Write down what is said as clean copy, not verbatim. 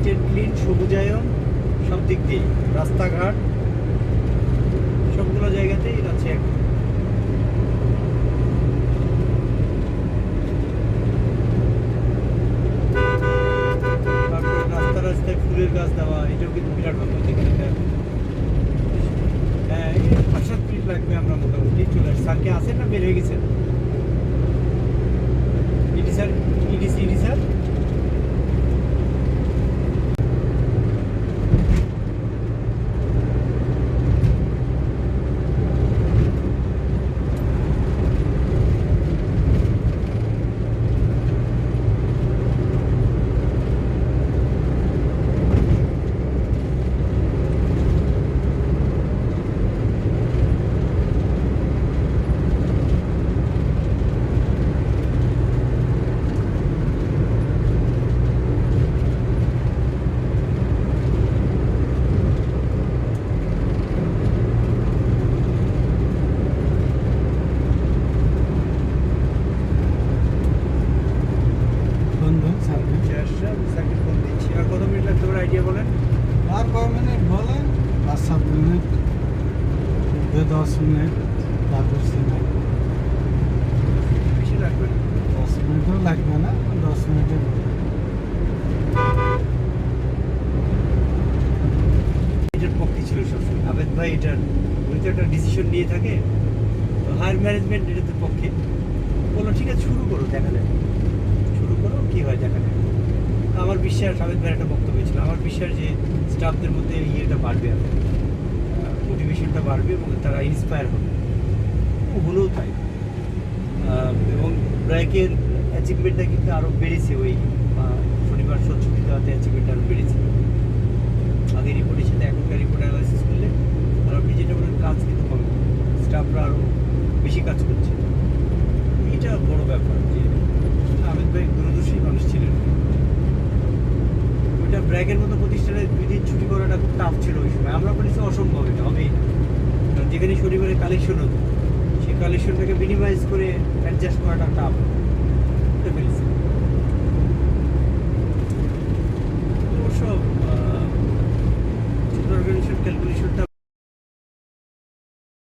Neat and clean, সবুজায়ন সব দিক দিয়ে, রাস্তাঘাট সবগুলো জায়গাতেই আছে এক। তারপর রাস্তা রাস্তায় ফুলের গাছ দেওয়া, এটাও কিন্তু বিরাট ব্যাপার। যেখানে হ্যাঁ, এই 5-7 মিনিট লাগবে, আমরা মোটামুটি চলে আসছি। স্যারকে আসেন না বের হয়ে গেছেন? ইডি স্যার, ইডি স্যার স্যারকে ফোন দিচ্ছি। আর কত মিনিট লাগতে পারে আইডিয়া বলেন? আর কয় মিনিট বলেন? 5-7 মিনিট, 10 মিনিট, তারপর সিনেমা। বেশি লাগবে না। 10 মিনিটও লাগবে না, 10 মিনিটে এটার পক্ষে ছিল সবসময় আবেদ ভাই। এটার উনি তো একটা ডিসিশন নিয়ে থাকে, তো হায়ার ম্যানেজমেন্ট এটাতে পক্ষে বললো ঠিক আছে শুরু করো, দেখা যাবে, শুরু করো কী হয় দেখা যাবে। আমার বিশ্বাস, আবেদ ভাইয়ের একটা বক্তব্য ছিল, আমার বিশ্বাস যে স্টাফদের মধ্যে ইয়েটা বাড়বে, মোটিভেশনটা বাড়বে এবং তারা ইন্সপায়ার হবে। হলেও তাই। এবং ব্র্যাকের অ্যাচিভমেন্টটা কিন্তু আরও বেড়েছে। ওই শনিবার ছুটি দেওয়াতে অ্যাচিভমেন্ট আরও বেড়েছে। আগের রিপোর্টের সাথে এখনকার রিপোর্ট অ্যানালাইসিস করলে আর আপনি যেটা বলেন কাজ কিন্তু কমে, স্টাফরা আরও বেশি কাজ করছে। এটা বড় ব্যাপার যে আবেদ ভাই দূরদর্শী মানুষ ছিলেন। ওইটা ব্র্যাকের মতো প্রতিষ্ঠানে 2 দিন ছুটি করাটা খুব টাফ ছিল ওই সময়। আমরা বলেছি অসম্ভব, এটা হবেই না। কারণ যেখানে শনিবারে কালেকশন হতো, সেই কালেকশনটাকে মিনিমাইজ করে অ্যাডজাস্ট করাটা টাফ। বুঝতে পেরেছি।